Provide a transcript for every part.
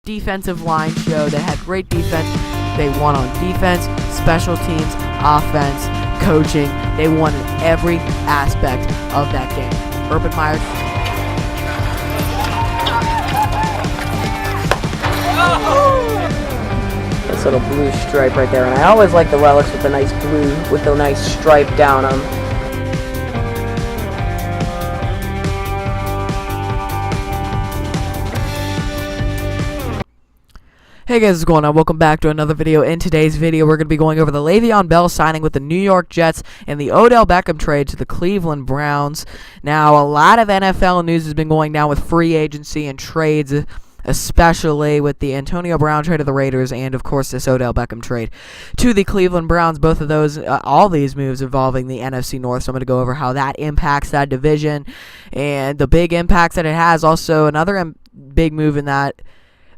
defensive line show. They had great defense. They won on defense, special teams, offense, coaching. They won in every aspect of that game. Urban Meyer. This little blue stripe right there, and I always like the relics with the nice blue, with the nice stripe down them. Hey guys, what's going on? Welcome back to another video. In today's video, we're going to be going over the LeVeon Bell signing with the New York Jets and the Odell Beckham trade to the Cleveland Browns. Now, a lot of NFL news has been going down with free agency and trades, especially with the Antonio Brown trade to the Raiders and, of course, this Odell Beckham trade to the Cleveland Browns. Both of those, all these moves involving the NFC North, so I'm going to go over how that impacts that division and the big impacts that it has. Also, another big move in that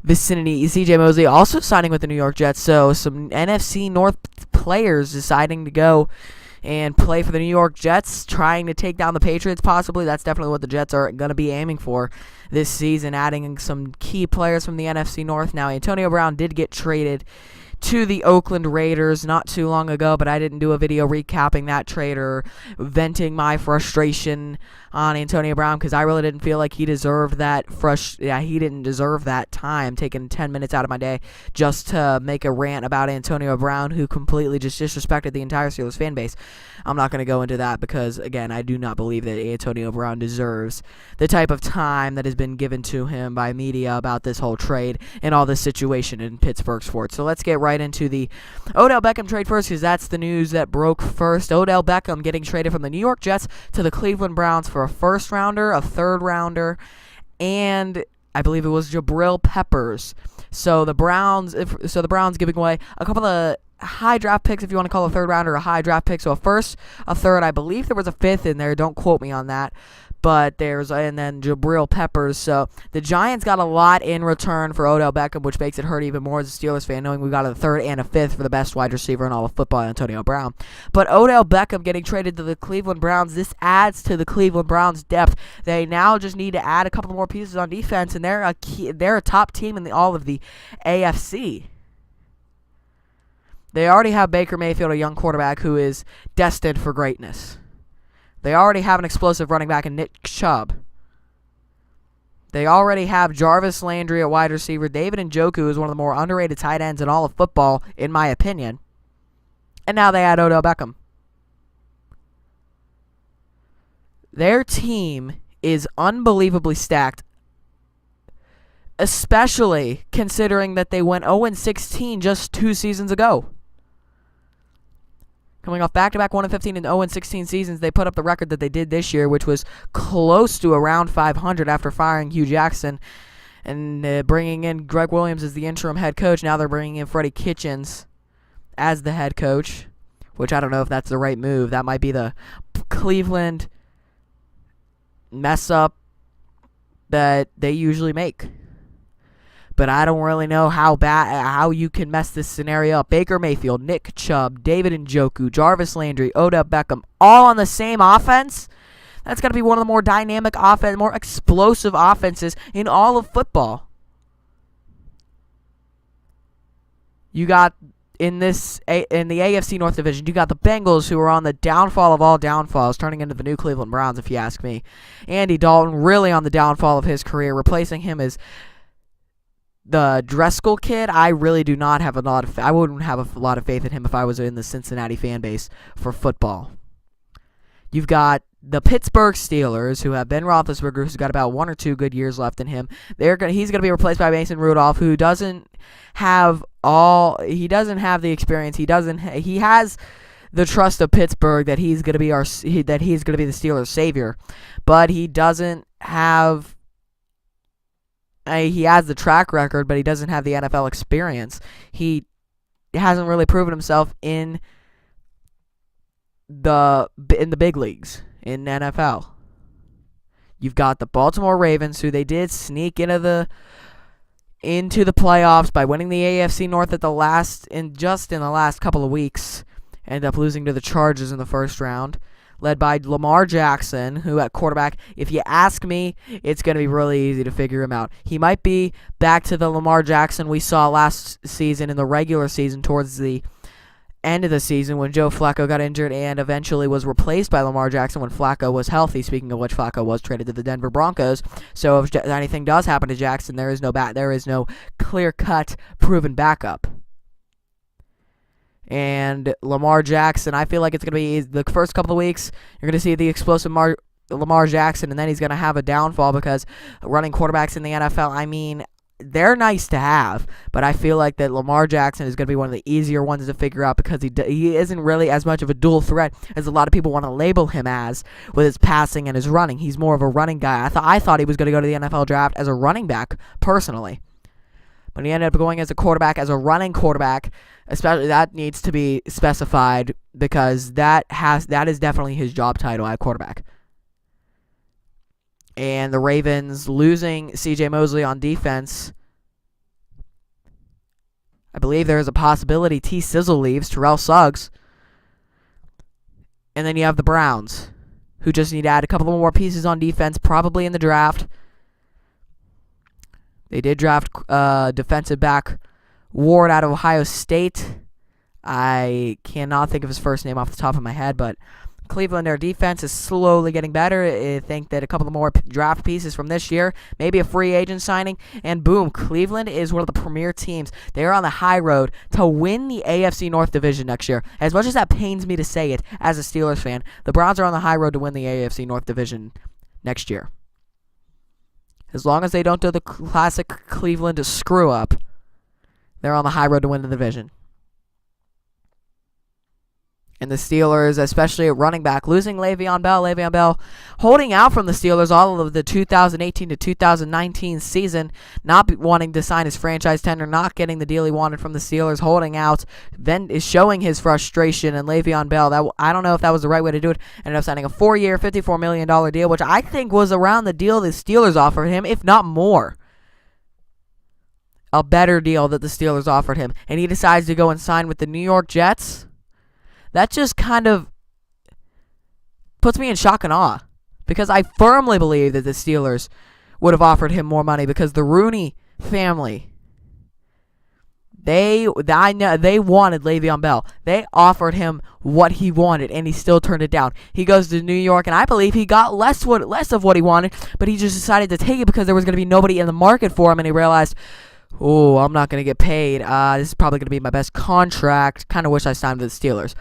vicinity, CJ Mosley also signing with the New York Jets, so some NFC North players deciding to go and play for the New York Jets, trying to take down the Patriots possibly. That's definitely what the Jets are going to be aiming for this season, adding some key players from the NFC North. Now, Antonio Brown did get traded to the Oakland Raiders not too long ago, but I didn't do a video recapping that trade or venting my frustration on Antonio Brown because I really didn't feel like he deserved that he didn't deserve that time, taking 10 minutes out of my day just to make a rant about Antonio Brown, who completely just disrespected the entire Steelers fan base. I'm not going to go into that because, again, I do not believe that Antonio Brown deserves the type of time that has been given to him by media about this whole trade and all this situation in Pittsburgh sports. So let's get right into the Odell Beckham trade first, because that's the news that broke first. Odell Beckham getting traded from the New York Jets to the Cleveland Browns for a first rounder, a third rounder, and I believe it was Jabril Peppers. So the Browns giving away a couple of high draft picks, if you want to call a third rounder a high draft pick. So a first, a third, I believe there was a fifth in there. Don't quote me on that. But and then Jabril Peppers. So the Giants got a lot in return for Odell Beckham, which makes it hurt even more as a Steelers fan, knowing we got a third and a fifth for the best wide receiver in all of football, Antonio Brown. But Odell Beckham getting traded to the Cleveland Browns, this adds to the Cleveland Browns' depth. They now just need to add a couple more pieces on defense, and they're a top team in all of the AFC. They already have Baker Mayfield, a young quarterback who is destined for greatness. They already have an explosive running back in Nick Chubb. They already have Jarvis Landry at wide receiver. David Njoku is one of the more underrated tight ends in all of football, in my opinion. And now they add Odell Beckham. Their team is unbelievably stacked, especially considering that they went 0-16 just 2 seasons ago. Coming off back-to-back 1-15 and 0-16 seasons, they put up the record that they did this year, which was close to around 500 after firing Hugh Jackson and bringing in Greg Williams as the interim head coach. Now they're bringing in Freddie Kitchens as the head coach, which I don't know if that's the right move. That might be the Cleveland mess-up that they usually make. But I don't really know how you can mess this scenario up. Baker Mayfield, Nick Chubb, David Njoku, Jarvis Landry, Odell Beckham, all on the same offense. That's got to be one of the more dynamic offense, more explosive offenses in all of football. You got in the AFC North Division, you got the Bengals, who are on the downfall of all downfalls, turning into the new Cleveland Browns, if you ask me. Andy Dalton really on the downfall of his career, replacing him as the Driscoll kid. I really do not have I wouldn't have a lot of faith in him if I was in the Cincinnati fan base for football. You've got the Pittsburgh Steelers, who have Ben Roethlisberger, who's got about 1 or 2 good years left in him. He's going to be replaced by Mason Rudolph, who doesn't have the experience. He has the trust of Pittsburgh that he's going to be the Steelers' savior, but he doesn't have. He has the track record, but he doesn't have the NFL experience. He hasn't really proven himself in the big leagues in NFL. You've got the Baltimore Ravens, who they did sneak into the playoffs by winning the AFC North in the last couple of weeks. End up losing to the Chargers in the first round. led by Lamar Jackson, who at quarterback, if you ask me, it's going to be really easy to figure him out. He might be back to the Lamar Jackson we saw last season in the regular season towards the end of the season when Joe Flacco got injured and eventually was replaced by Lamar Jackson when Flacco was healthy. Speaking of which, Flacco was traded to the Denver Broncos. So if anything does happen to Jackson, there is no clear-cut proven backup. And Lamar Jackson, I feel like it's going to be the first couple of weeks, you're going to see the explosive Lamar Jackson, and then he's going to have a downfall because running quarterbacks in the NFL, I mean, they're nice to have, but I feel like that Lamar Jackson is going to be one of the easier ones to figure out because he isn't really as much of a dual threat as a lot of people want to label him as with his passing and his running. He's more of a running guy. I thought he was going to go to the NFL draft as a running back, personally. But he ended up going as a quarterback, as a running quarterback. Especially that needs to be specified because that is definitely his job title at quarterback. And the Ravens losing C.J. Mosley on defense. I believe there is a possibility T. Sizzle leaves, Terrell Suggs. And then you have the Browns, who just need to add a couple more pieces on defense, probably in the draft. They did draft defensive back Ward out of Ohio State. I cannot think of his first name off the top of my head, but Cleveland, their defense is slowly getting better. I think that a couple of more draft pieces from this year, maybe a free agent signing, and boom, Cleveland is one of the premier teams. They are on the high road to win the AFC North Division next year. As much as that pains me to say it as a Steelers fan, the Browns are on the high road to win the AFC North Division next year. As long as they don't do the classic Cleveland screw-up, they're on the high road to win the division. And the Steelers, especially at running back, losing Le'Veon Bell holding out from the Steelers all of the 2018 to 2019 season, not wanting to sign his franchise tender, not getting the deal he wanted from the Steelers, holding out, then is showing his frustration. And Le'Veon Bell, I don't know if that was the right way to do it, ended up signing a 4-year, $54 million deal, which I think was around the deal the Steelers offered him, if not more. A better deal that the Steelers offered him. And he decides to go and sign with the New York Jets. That just kind of puts me in shock and awe because I firmly believe that the Steelers would have offered him more money because the Rooney family, they wanted Le'Veon Bell. They offered him what he wanted, and he still turned it down. He goes to New York, and I believe he got less of what he wanted, but he just decided to take it because there was going to be nobody in the market for him, and he realized, oh, I'm not going to get paid. This is probably going to be my best contract. Kind of wish I signed with the Steelers.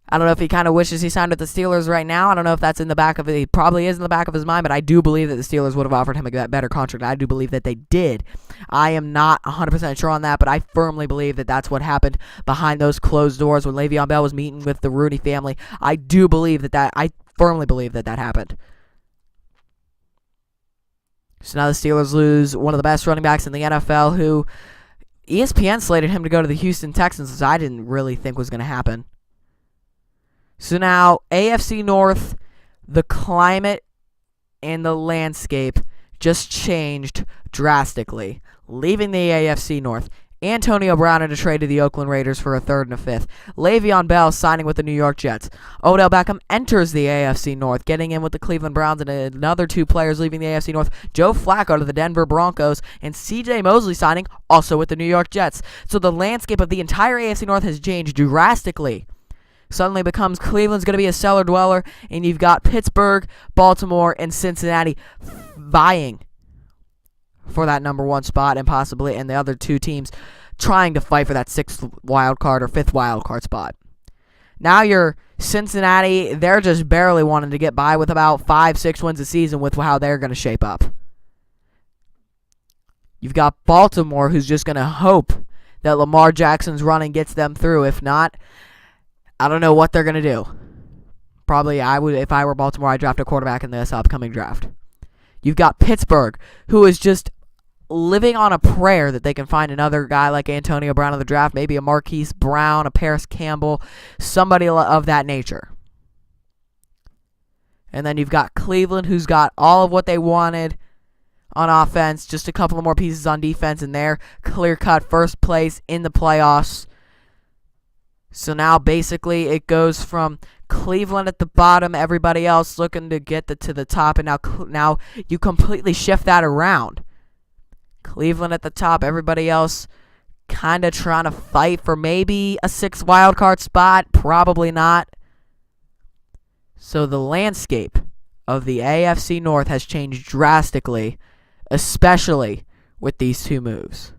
I don't know if he kind of wishes he signed with the Steelers right now. I don't know if that's in the back of it. He probably is in the back of his mind, but I do believe that the Steelers would have offered him a better contract. I do believe that they did. I am not 100% sure on that, but I firmly believe that that's what happened behind those closed doors when Le'Veon Bell was meeting with the Rooney family. I firmly believe that happened. So now the Steelers lose one of the best running backs in the NFL, who ESPN slated him to go to the Houston Texans, which I didn't really think was going to happen. So now, AFC North, the climate and the landscape just changed drastically. Leaving the AFC North, Antonio Brown in a trade to the Oakland Raiders for a third and a fifth. Le'Veon Bell signing with the New York Jets. Odell Beckham enters the AFC North, getting in with the Cleveland Browns, and another two players leaving the AFC North. Joe Flacco to the Denver Broncos, and C.J. Mosley signing also with the New York Jets. So the landscape of the entire AFC North has changed drastically. Suddenly becomes Cleveland's going to be a cellar dweller, and you've got Pittsburgh, Baltimore, and Cincinnati vying for that number one spot, and the other two teams trying to fight for that sixth wild card or fifth wild card spot. Now you're Cincinnati, they're just barely wanting to get by with about 5-6 wins a season with how they're going to shape up. You've got Baltimore, who's just going to hope that Lamar Jackson's running gets them through. If not, I don't know what they're going to do. Probably if I were Baltimore, I'd draft a quarterback in this upcoming draft. You've got Pittsburgh, who is just living on a prayer that they can find another guy like Antonio Brown in the draft, maybe a Marquise Brown, a Paris Campbell, somebody of that nature. And then you've got Cleveland, who's got all of what they wanted on offense, just a couple of more pieces on defense, and they're clear-cut first place in the playoffs. So now basically it goes from Cleveland at the bottom, everybody else looking to get to the top, and now you completely shift that around. Cleveland at the top, everybody else kind of trying to fight for maybe a 6th wild card spot, probably not. So the landscape of the AFC North has changed drastically, especially with these two moves.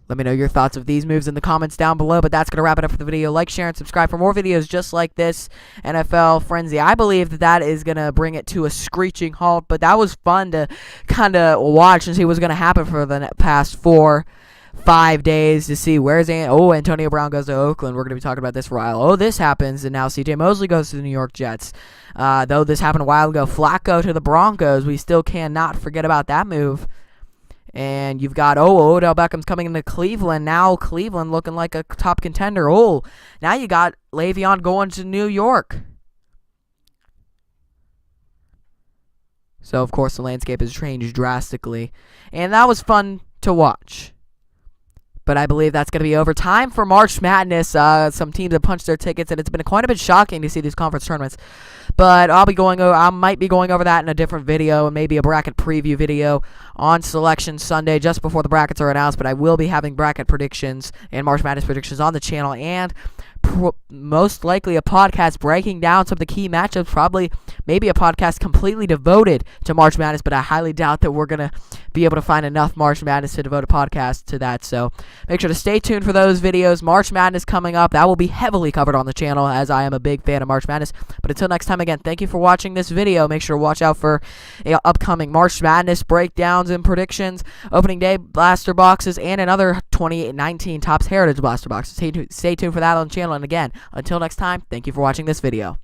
Let me know your thoughts of these moves in the comments down below, but that's going to wrap it up for the video. Like, share, and subscribe for more videos just like this NFL Frenzy. I believe that is going to bring it to a screeching halt, but that was fun to kind of watch and see what's going to happen for the past 4-5 days to see where's Antonio Brown goes to Oakland. We're going to be talking about this for a while. Oh, this happens, and now CJ Mosley goes to the New York Jets. Though this happened a while ago, Flacco to the Broncos. We still cannot forget about that move. And you've got, Odell Beckham's coming into Cleveland. Now Cleveland looking like a top contender. Now you got LeVeon going to New York. So, of course, the landscape has changed drastically. And that was fun to watch. But I believe that's going to be over. Time for March Madness. Some teams have punched their tickets, and it's been quite a bit shocking to see these conference tournaments. But I might be going over that in a different video, and maybe a bracket preview video on Selection Sunday just before the brackets are announced. But I will be having bracket predictions and March Madness predictions on the channel, and most likely a podcast breaking down some of the key matchups, probably maybe a podcast completely devoted to March Madness, but I highly doubt that we're going to be able to find enough March Madness to devote a podcast to that. So make sure to stay tuned for those videos. March Madness coming up. That will be heavily covered on the channel, as I am a big fan of March Madness. But until next time, again, thank you for watching this video. Make sure to watch out for upcoming March Madness breakdowns and predictions, opening day blaster boxes, and another 2019 Topps Heritage blaster boxes. Stay tuned for that on the channel. And again, until next time, thank you for watching this video.